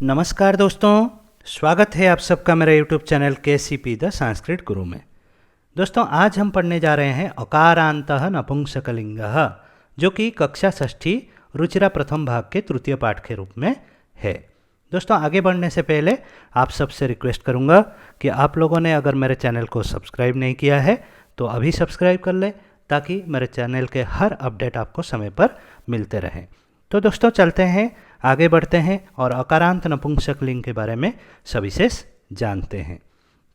नमस्कार दोस्तों, स्वागत है आप सबका मेरे YouTube channel KCP the Sanskrit गुरु में। दोस्तों, आज हम पढ़ने जा रहे हैं अकारान्तः नपुंसकलिंगः, जो कि कक्षा षष्ठी रुचिरा प्रथम भाग के तृतीय पाठ के रूप में है। दोस्तों, आगे बढ़ने से पहले आप सबसे रिक्वेस्ट करूंगा कि आप लोगों ने अगर मेरे चैनल को सब्सक्राइब नहीं किया है तो अभी सब्सक्राइब कर ले, ताकि मेरे चैनल के हर अपडेट आपको समय पर मिलते रहें। तो दोस्तों, चलते हैं, आगे बढ़ते हैं और अकारांत नपुंसकलिंग के बारे में सविशेष जानते हैं।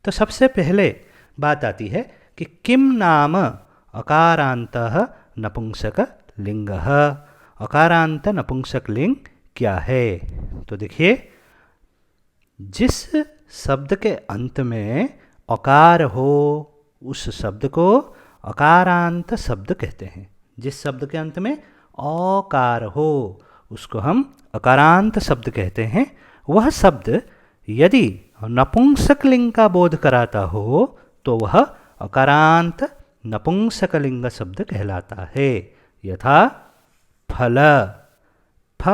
तो सबसे पहले बात आती है कि किम नाम अकारांतः नपुंसकलिंगः। अकारांत नपुंसकलिंग क्या है? तो देखिए, जिस शब्द के अंत में अकार हो उस शब्द को अकारांत शब्द कहते हैं। जिस शब्द के अंत में अकार हो उसको हम अकारांत शब्द कहते हैं। वह शब्द यदि नपुंसकलिंग का बोध कराता हो तो वह अकारांत नपुंसकलिंग शब्द कहलाता है। यथा फल, फ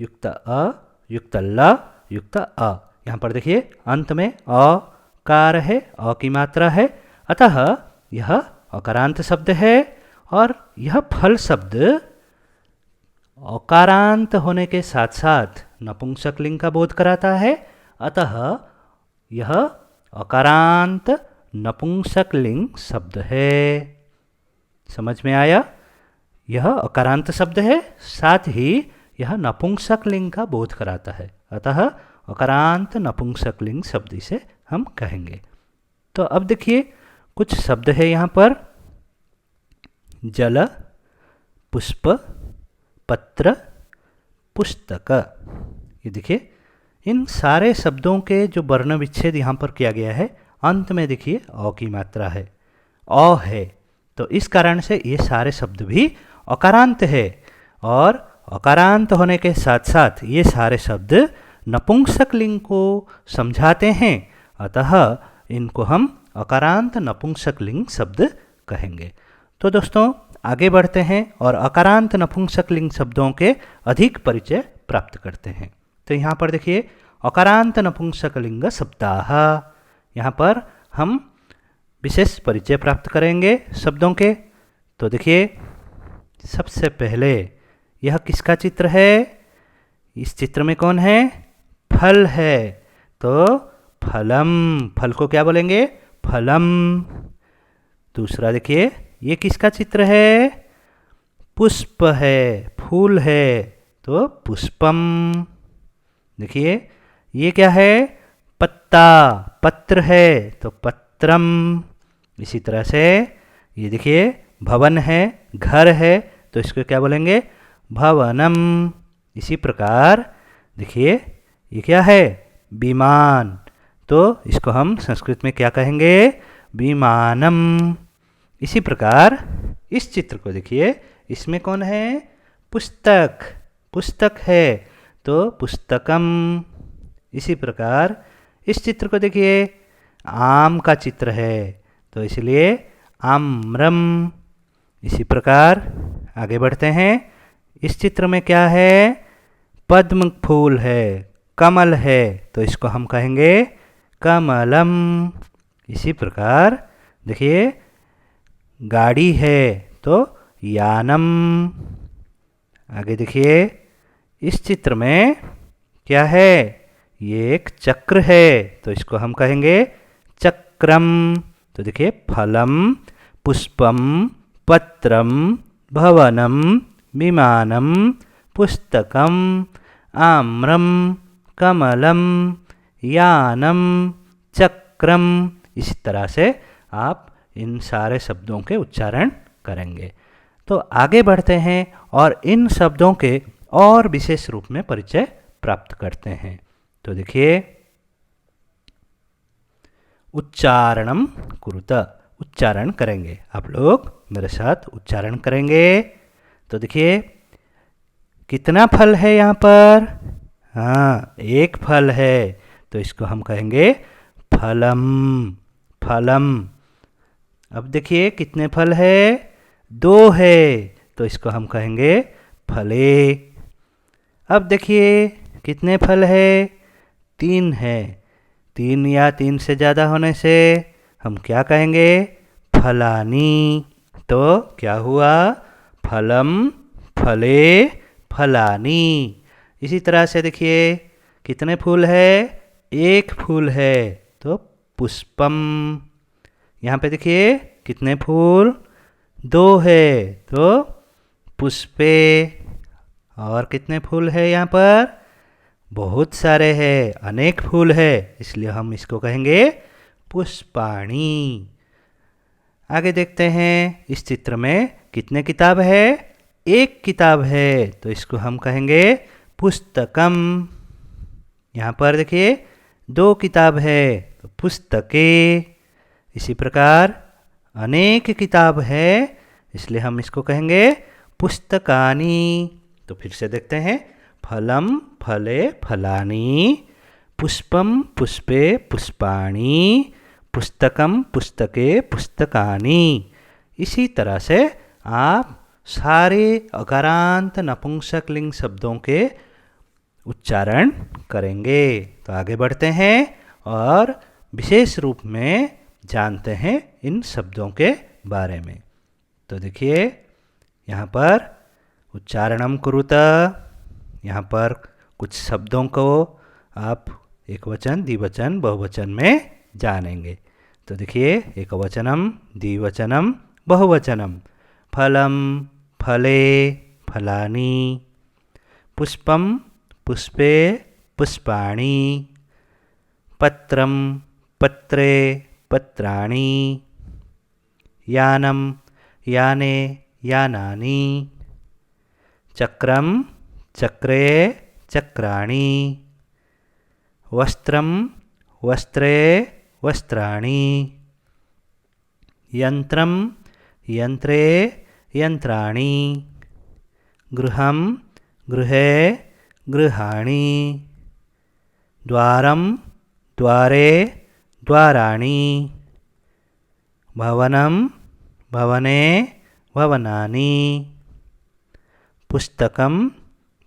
युक्त अ युक्त ल युक्त अ। यहाँ पर देखिए, अंत में अकार है, अ की मात्रा है, अतः यह अकारांत शब्द है। और यह फल शब्द अकारांत होने के साथ साथ नपुंसकलिंग का बोध कराता है, अतः यह अकारांत नपुंसकलिंग शब्द है। समझ में आया? यह अकारांत शब्द है, साथ ही यह नपुंसकलिंग का बोध कराता है, अतः अकारांत नपुंसकलिंग शब्द इसे हम कहेंगे। तो अब देखिए, कुछ शब्द है यहाँ पर। जल, पुष्प, पत्र, पुस्तक। ये देखिए, इन सारे शब्दों के जो वर्ण विच्छेद यहाँ पर किया गया है, अंत में देखिए अ की मात्रा है, अ है। तो इस कारण से ये सारे शब्द भी अकारांत है, और अकारांत होने के साथ साथ ये सारे शब्द नपुंसकलिंग को समझाते हैं, अतः इनको हम अकारांत नपुंसकलिंग शब्द कहेंगे। तो दोस्तों, आगे बढ़ते हैं और अकारांत नपुंसकलिंग शब्दों के अधिक परिचय प्राप्त करते हैं। तो यहाँ पर देखिए, अकारांत नपुंसकलिंग सप्ताह, यहाँ पर हम विशेष परिचय प्राप्त करेंगे शब्दों के। तो देखिए, सबसे पहले यह किसका चित्र है? इस चित्र में कौन है? फल है, तो फलम। फल को क्या बोलेंगे? फलम। दूसरा देखिए, ये किसका चित्र है? पुष्प है, फूल है, तो पुष्पम। देखिए, ये क्या है? पत्ता, पत्र है, तो पत्रम। इसी तरह से ये देखिए, भवन है, घर है, तो इसको क्या बोलेंगे? भवनम। इसी प्रकार देखिए, ये क्या है? विमान, तो इसको हम संस्कृत में क्या कहेंगे? विमानम। इसी प्रकार इस चित्र को देखिए, इसमें कौन है? पुस्तक, पुस्तक है, तो पुस्तकम। इसी प्रकार इस चित्र को देखिए, आम का चित्र है, तो इसलिए आम्रम। इसी प्रकार आगे बढ़ते हैं। इस चित्र में क्या है? पद्म फूल है, कमल है, तो इसको हम कहेंगे कमलम। इसी प्रकार देखिए, गाड़ी है, तो यानम। आगे देखिए, इस चित्र में क्या है? ये एक चक्र है, तो इसको हम कहेंगे चक्रम। तो देखिए, फलम, पुष्पम, पत्रम, भवनम, विमानम, पुस्तकम, आम्रम, कमलम, यानम, चक्रम। इस तरह से आप इन सारे शब्दों के उच्चारण करेंगे। तो आगे बढ़ते हैं और इन शब्दों के और विशेष रूप में परिचय प्राप्त करते हैं। तो देखिए, उच्चारणम कुरुत, उच्चारण करेंगे। आप लोग मेरे साथ उच्चारण करेंगे। तो देखिए, कितना फल है यहाँ पर? हाँ, एक फल है, तो इसको हम कहेंगे फलम, फलम। अब देखिए, कितने फल है? 2 है, तो इसको हम कहेंगे फले। अब देखिए, कितने फल है? 3 है। 3 या 3 से ज़्यादा होने से हम क्या कहेंगे? फलानी। तो क्या हुआ? फलम, फले, फलानी। इसी तरह से देखिए कितने फूल है? 1 फूल है, तो पुष्पम। यहाँ पे देखिए कितने फूल? 2 है, तो पुष्पे। और कितने फूल है यहाँ पर? बहुत सारे हैं, अनेक फूल है, इसलिए हम इसको कहेंगे पुष्पाणी। आगे देखते हैं इस चित्र में कितने किताब है? 1 किताब है, तो इसको हम कहेंगे पुस्तकम। यहाँ पर देखिए 2 किताब है, तो पुस्तके। इसी प्रकार अनेक किताब है, इसलिए हम इसको कहेंगे पुस्तकानी। तो फिर से देखते हैं, फलम, फले, फलानी, पुष्पम, पुष्पे, पुष्पाणी, पुस्तकम, पुस्तके, पुस्तकानी। इसी तरह से आप सारे अकारांत नपुंसकलिंग शब्दों के उच्चारण करेंगे। तो आगे बढ़ते हैं और विशेष रूप में जानते हैं इन शब्दों के बारे में। तो देखिए यहाँ पर उच्चारणम कुरुत, यहाँ पर कुछ शब्दों को आप एकवचन, द्विवचन, बहुवचन में जानेंगे। तो देखिए एकवचनम, द्विवचनम, बहुवचनम। फलम, फले, फलानी, पुष्पम, पुष्पे, पुष्पाणी, पत्रम, पत्रे, पत्राणि, यानम, याने, यानानि, चक्रम, चक्रे, चक्राणि, वस्त्रम, वस्त्रे, वस्त्राणि, यंत्रम, यंत्रे, यंत्राणि, गृहम, गृहे, गृहाणि, द्वारम, द्वारे, द्वाराणि, भवनम, भवने, भवनानि, पुस्तकम,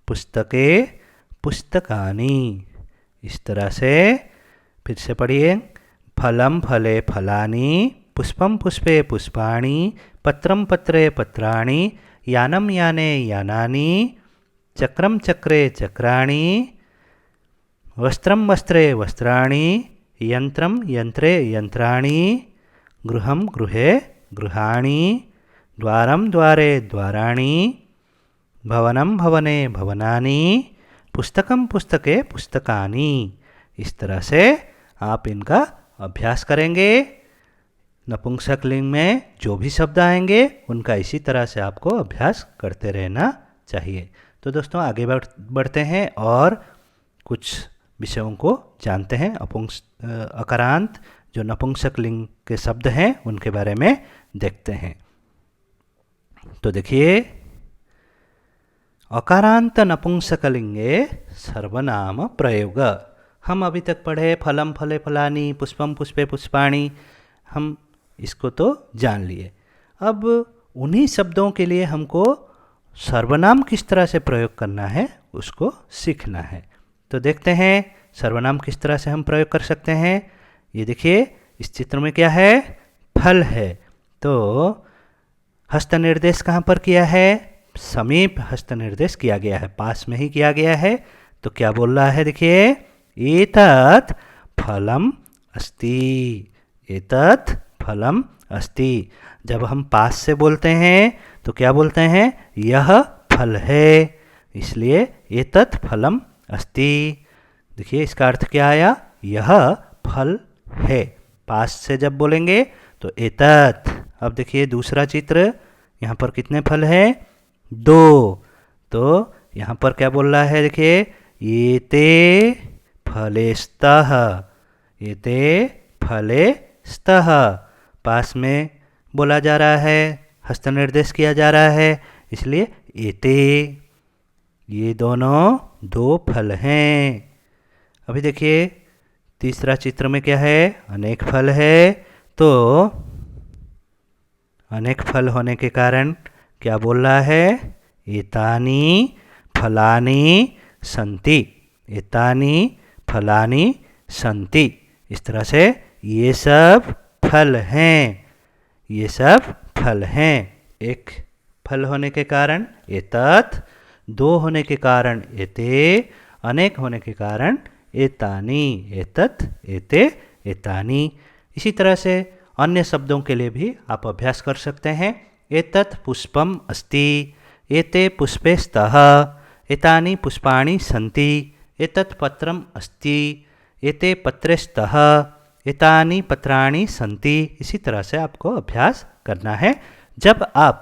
पुस्तके, पुस्तकानि। इस तरह से फिर से पढ़िए। फलम, फले, फलानि, पुष्पम, पुष्पे, पुष्पाणि, पत्रम, पत्रे, पत्राणि, यानम, याने, यानानि, चक्रम, चक्रे, चक्राणि, वस्त्रम, वस्त्रे, वस्त्राणि, यंत्रम, यंत्रे, यंत्राणि, गृहम, गृहे, गृहाणि, द्वारम, द्वारे, द्वाराणि, भवनम, भवने, भवनानि, पुस्तकम, पुस्तके, पुस्तकानि। इस तरह से आप इनका अभ्यास करेंगे। नपुंसकलिंग में जो भी शब्द आएंगे उनका इसी तरह से आपको अभ्यास करते रहना चाहिए। तो दोस्तों आगे बढ़ते हैं और कुछ विषयों को जानते हैं। अकारांत जो नपुंसकलिंग के शब्द हैं उनके बारे में देखते हैं। तो देखिए अकारांत नपुंसकलिंगे सर्वनाम प्रयोग। हम अभी तक पढ़े फलम, फले, फलानी, पुष्पम, पुष्पे, पुष्पाणि, हम इसको तो जान लिए। अब उन्हीं शब्दों के लिए हमको सर्वनाम किस तरह से प्रयोग करना है उसको सीखना है। तो देखते हैं सर्वनाम किस तरह से हम प्रयोग कर सकते हैं। ये देखिए इस चित्र में क्या है? फल है। तो हस्त निर्देश कहाँ पर किया है? समीप हस्त निर्देश किया गया है, पास में ही किया गया है। तो क्या बोल रहा है? देखिए एतत् फलम अस्ति, एतत् फलम अस्ति। जब हम पास से बोलते हैं तो क्या बोलते हैं? यह फल है, इसलिए एतत् फलम अस्ति। देखिए इसका अर्थ क्या आया? यह फल है। पास से जब बोलेंगे तो एतत्। अब देखिए दूसरा चित्र, यहाँ पर कितने फल हैं? 2। तो यहाँ पर क्या बोल रहा है? देखिए एते फले स्तः, एते फले स्तः। पास में बोला जा रहा है, हस्त निर्देश किया जा रहा है, इसलिए एते। ये दोनों 2 फल हैं। अभी देखिए तीसरा चित्र में क्या है? अनेक फल है। तो अनेक फल होने के कारण क्या बोल रहा है? एतानि फलानि सन्ति, एतानि फलानि सन्ति। इस तरह से ये सब फल हैं, ये सब फल हैं। एक फल होने के कारण एतत्, दो होने के कारण एते, अनेक होने के कारण एतानि, एतत्, एते, एतानि। इसी तरह से अन्य शब्दों के लिए भी आप अभ्यास कर सकते हैं। एतत् पुष्पम अस्ति, एते पुष्पे स्तः, एतानि पुष्पाणि सन्ति, एतत् पत्रम अस्ति, एते पत्रे स्तः, एतानि पत्राणि सन्ति। इसी तरह से आपको अभ्यास करना है। जब आप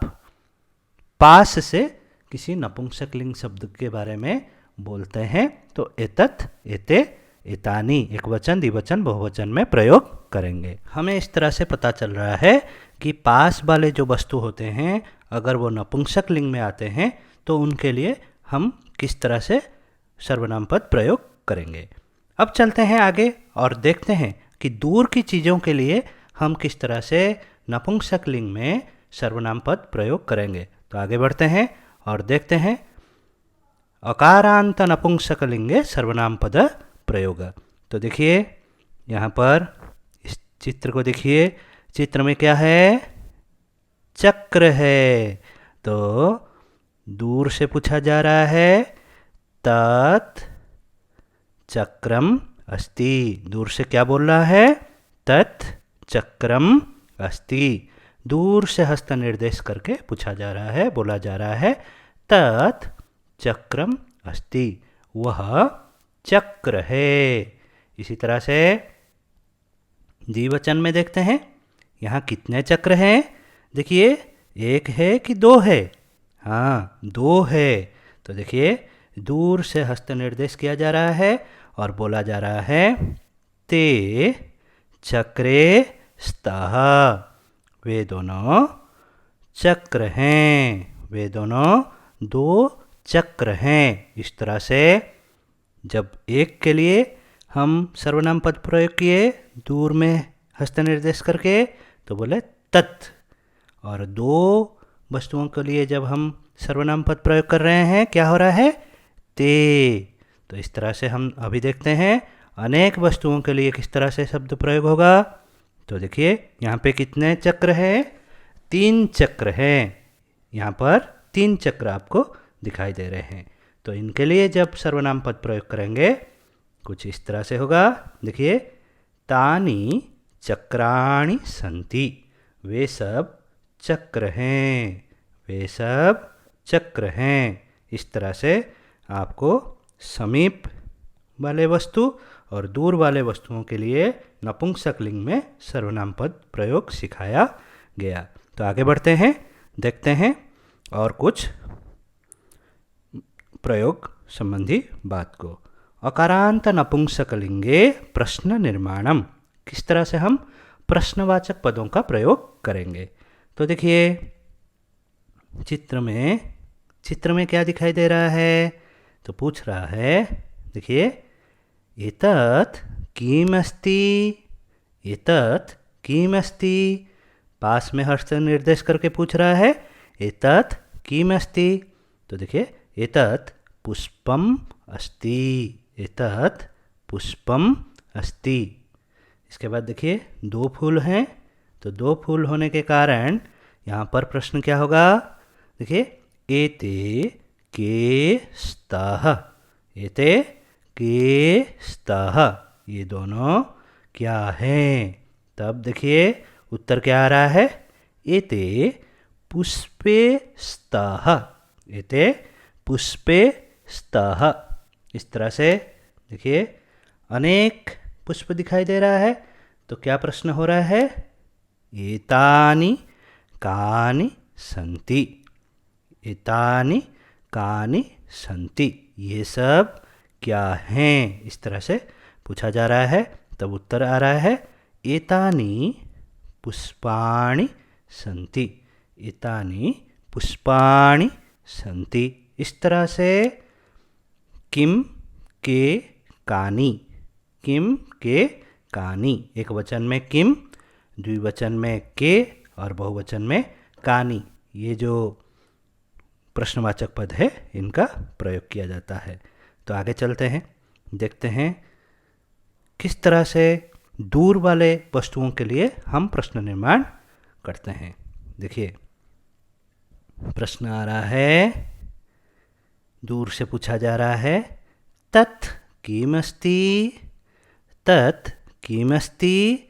पास से किसी नपुंसकलिंग शब्द के बारे में बोलते हैं तो एतत्, एते, एतानि एक वचन, द्विवचन, बहुवचन में प्रयोग करेंगे। हमें इस तरह से पता चल रहा है कि पास वाले जो वस्तु होते हैं अगर वो नपुंसकलिंग में आते हैं तो उनके लिए हम किस तरह से सर्वनाम पद प्रयोग करेंगे। अब चलते हैं आगे और देखते हैं कि दूर की चीज़ों के लिए हम किस तरह से नपुंसकलिंग में सर्वनाम पद प्रयोग करेंगे। तो आगे बढ़ते हैं और देखते हैं अकारांत नपुंसकलिंगे सर्वनाम पद प्रयोग। तो देखिए यहाँ पर इस चित्र को देखिए, चित्र में क्या है, चक्र है। तो दूर से पूछा जा रहा है तत् चक्रम अस्ति। दूर से क्या बोल रहा है, तत् चक्रम अस्ति। दूर से हस्त निर्देश करके पूछा जा रहा है, बोला जा रहा है तत् चक्रम अस्ति, वह चक्र है। इसी तरह से द्विवचन में देखते हैं यहाँ कितने चक्र हैं। देखिए एक है कि दो है, हाँ दो है। तो देखिए दूर से हस्त निर्देश किया जा रहा है और बोला जा रहा है ते चक्रे स्तः, वे दोनों चक्र हैं, वे दोनों दो चक्र हैं। इस तरह से जब एक के लिए हम सर्वनाम पद प्रयोग किए दूर में हस्त निर्देश करके तो बोले तत्, और दो वस्तुओं के लिए जब हम सर्वनाम पद प्रयोग कर रहे हैं क्या हो रहा है, ते। तो इस तरह से हम अभी देखते हैं अनेक वस्तुओं के लिए किस तरह से शब्द प्रयोग होगा। तो देखिए यहाँ पे कितने चक्र हैं, 3 चक्र हैं। यहाँ पर 3 चक्र आपको दिखाई दे रहे हैं। तो इनके लिए जब सर्वनाम पद प्रयोग करेंगे कुछ इस तरह से होगा। देखिए तानि चक्राणि सन्ति, वे सब चक्र हैं, वे सब चक्र हैं। इस तरह से आपको समीप वाले वस्तु और दूर वाले वस्तुओं के लिए नपुंसकलिंग में सर्वनाम पद प्रयोग सिखाया गया। तो आगे बढ़ते हैं, देखते हैं और कुछ प्रयोग संबंधी बात को। अकारांत नपुंसकलिंगे प्रश्न निर्माणम, किस तरह से हम प्रश्नवाचक पदों का प्रयोग करेंगे। तो देखिए चित्र में क्या दिखाई दे रहा है, तो पूछ रहा है, देखिए एतत् किमस्ति, एतत् किमस्ति। पास में हस्त निर्देश करके पूछ रहा है एतत् किमस्ति। तो देखिए एतत् पुष्पम अस्ति, एतत् पुष्पम अस्ति। इसके बाद देखिए 2 फूल हैं, तो 2 फूल होने के कारण यहाँ पर प्रश्न क्या होगा। देखिए एते के स्तः, एते के स्तः, ये दोनों क्या हैं। तब देखिए उत्तर क्या आ रहा है, एते पुष्पे स्तः, एते पुष्पे स्तः। इस तरह से देखिए अनेक पुष्प दिखाई दे रहा है। तो क्या प्रश्न हो रहा है, एतानि कानि सन्ति, एतानि कानि सन्ति, ये सब क्या हैं। इस तरह से पूछा जा रहा है। तब उत्तर आ रहा है एतानि पुष्पाणि सन्ति, एतानि पुष्पाणि सन्ति। इस तरह से किम के कानि, किम के कानि, एक वचन में किम, द्विवचन में के और बहुवचन में कानि, ये जो प्रश्नवाचक पद है इनका प्रयोग किया जाता है। तो आगे चलते हैं देखते हैं किस तरह से दूर वाले वस्तुओं के लिए हम प्रश्न निर्माण करते हैं। देखिए प्रश्न आ रहा है, दूर से पूछा जा रहा है, तत् किमस्ति, तत् किमस्ति।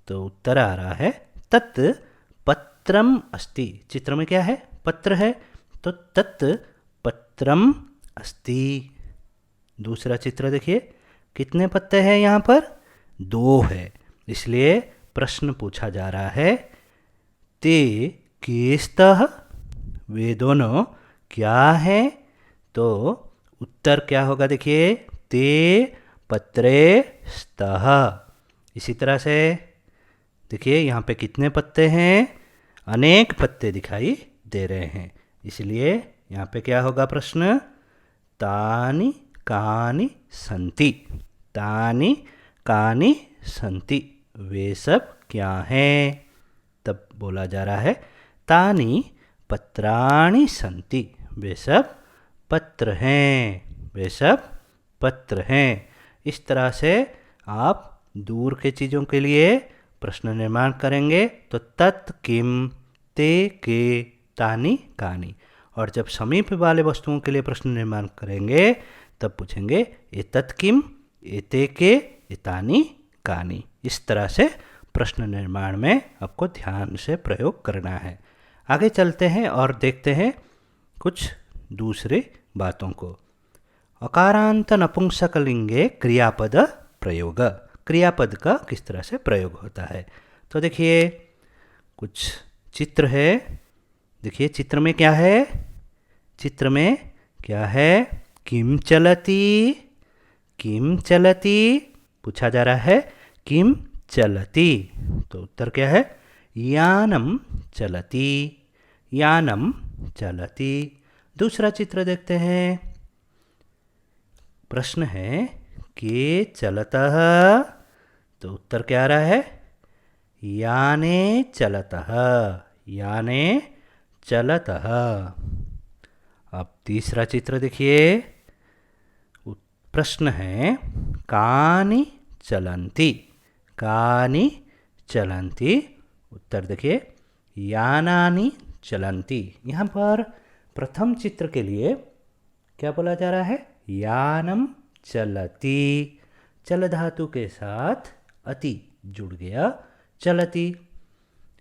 तो उत्तर आ रहा है तत् पत्रम अस्ति। चित्र में क्या है? पत्र है, तो तत् पत्रम अस्ति। दूसरा चित्र देखिए, कितने पत्ते हैं यहाँ पर? 2 है, इसलिए प्रश्न पूछा जा रहा है ते केस्तः, वे दोनों क्या है? तो उत्तर क्या होगा? देखिए ते पत्रे स्तः। इसी तरह से देखिए यहाँ पे कितने पत्ते हैं? अनेक पत्ते दिखाई दे रहे हैं, इसलिए यहाँ पे क्या होगा प्रश्न? तानि कानि सन्ति, तानि कानि सन्ति, वे सब क्या हैं? तब बोला जा रहा है तानि पत्राणि सन्ति, वे सब पत्र हैं, वे सब पत्र हैं। इस तरह से आप दूर के चीज़ों के लिए प्रश्न निर्माण करेंगे तो तत् किम, ते के, तानि कानि। और जब समीप वाले वस्तुओं के लिए प्रश्न निर्माण करेंगे तब पूछेंगे एतत् किम, एते के, एतानि कानि। इस तरह से प्रश्न निर्माण में आपको ध्यान से प्रयोग करना है। आगे चलते हैं और देखते हैं कुछ दूसरे बातों को। अकारांत नपुंसकलिंगे क्रियापद प्रयोग, क्रियापद का किस तरह से प्रयोग होता है। तो देखिए कुछ चित्र है, देखिए चित्र में क्या है? चित्र में क्या है? किम चलती, किम चलती। पूछा जा रहा है किम चलती, तो उत्तर क्या है? यानम चलती, यानम चलती। दूसरा चित्र देखते हैं, प्रश्न है के चलतः, तो उत्तर क्या आ रहा है? याने चलतः, याने चलतः। अब तीसरा चित्र देखिए, प्रश्न है कानि चलन्ति, कानि चलन्ति। उत्तर देखिए यानानि चलन्ति। यहाँ पर प्रथम चित्र के लिए क्या बोला जा रहा है? यानम चलती, चल धातु के साथ अति जुड़ गया, चलती।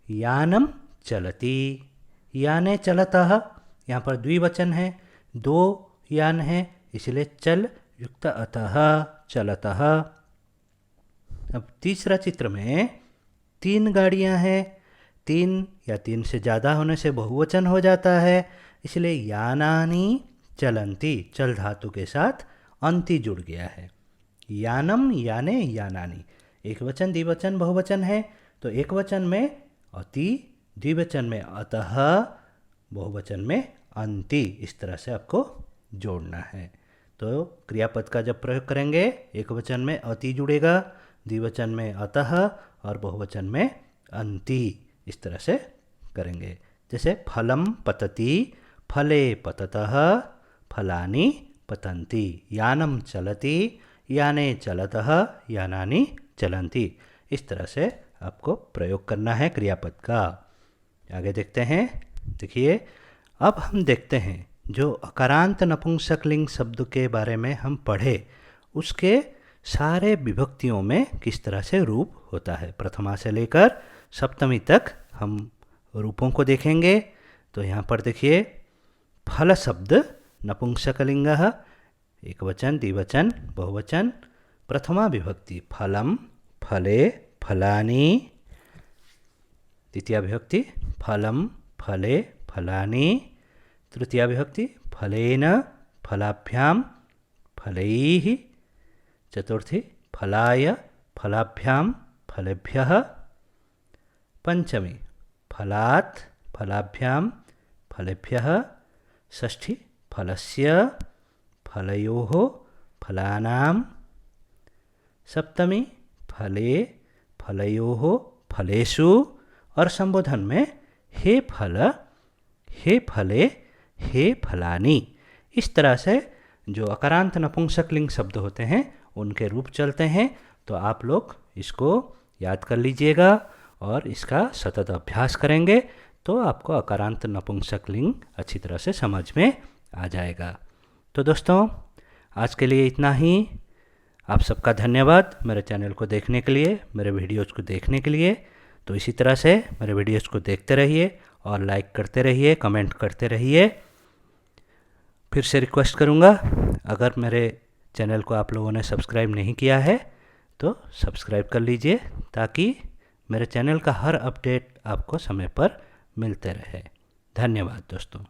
यानम चलती, याने चलतः। यहाँ पर द्विवचन है, 2 यान है, इसलिए चल युक्त अतः, चलतः। अब तीसरा चित्र में 3 गाड़ियाँ हैं, 3 या 3 से ज़्यादा होने से बहुवचन हो जाता है, इसलिए यानानि चलन्ति, चल धातु के साथ अंति जुड़ गया है। यानम, याने, यानानि। एक वचन, द्विवचन, बहुवचन है, तो एक वचन में अति, द्विवचन में अतः, बहुवचन में अंति। इस तरह से आपको जोड़ना है। तो क्रियापद का जब प्रयोग करेंगे, एक वचन में अति जुड़ेगा, द्विवचन में अतः और बहुवचन में अंति। इस तरह से करेंगे। जैसे फलम पतति, फले पततः, फलानि पतन्ति। यानम चलति, याने चलतः, यानानि चलन्ति। इस तरह से आपको प्रयोग करना है क्रियापद का। आगे देखते हैं। देखिए अब हम देखते हैं जो अकारांत नपुंसकलिंग शब्द के बारे में हम पढ़े, उसके सारे विभक्तियों में किस तरह से रूप होता है। प्रथमा से लेकर सप्तमी तक हम रूपों को देखेंगे। तो यहाँ पर देखिए फल शब्द नपुंसकलिंग, एक वचन, द्विवचन, बहुवचन, प्रथमा विभक्ति फलम, फले, फलानि। द्वितीया विभक्ति फलम, फले, फलानि। तृतीया विभक्ति फलेन, फलाभ्याम, फलैः। चतुर्थी फलाय, फलाभ्याम, फलेभ्यः। पंचमी फलात्, फलाभ्याम, फलेभ्यः। षष्ठी फलस्य, फलयोः, फलानां। सप्तमी फले, फलयोः, फलेषु। और संबोधन में हे फल, हे फले, हे फलानि। इस तरह से जो अकारांत नपुंसकलिंग शब्द होते हैं उनके रूप चलते हैं। तो आप लोग इसको याद कर लीजिएगा और इसका सतत अभ्यास करेंगे तो आपको अकारांत नपुंसकलिंग अच्छी तरह से समझ में आ जाएगा। तो दोस्तों आज के लिए इतना ही। आप सबका धन्यवाद मेरे चैनल को देखने के लिए, मेरे वीडियोज़ को देखने के लिए। तो इसी तरह से मेरे वीडियोज़ को देखते रहिए और लाइक करते रहिए, कमेंट करते रहिए। फिर से रिक्वेस्ट करूँगा, अगर मेरे चैनल को आप लोगों ने सब्सक्राइब नहीं किया है तो सब्सक्राइब कर लीजिए ताकि मेरे चैनल का हर अपडेट आपको समय पर मिलते रहे। धन्यवाद दोस्तों।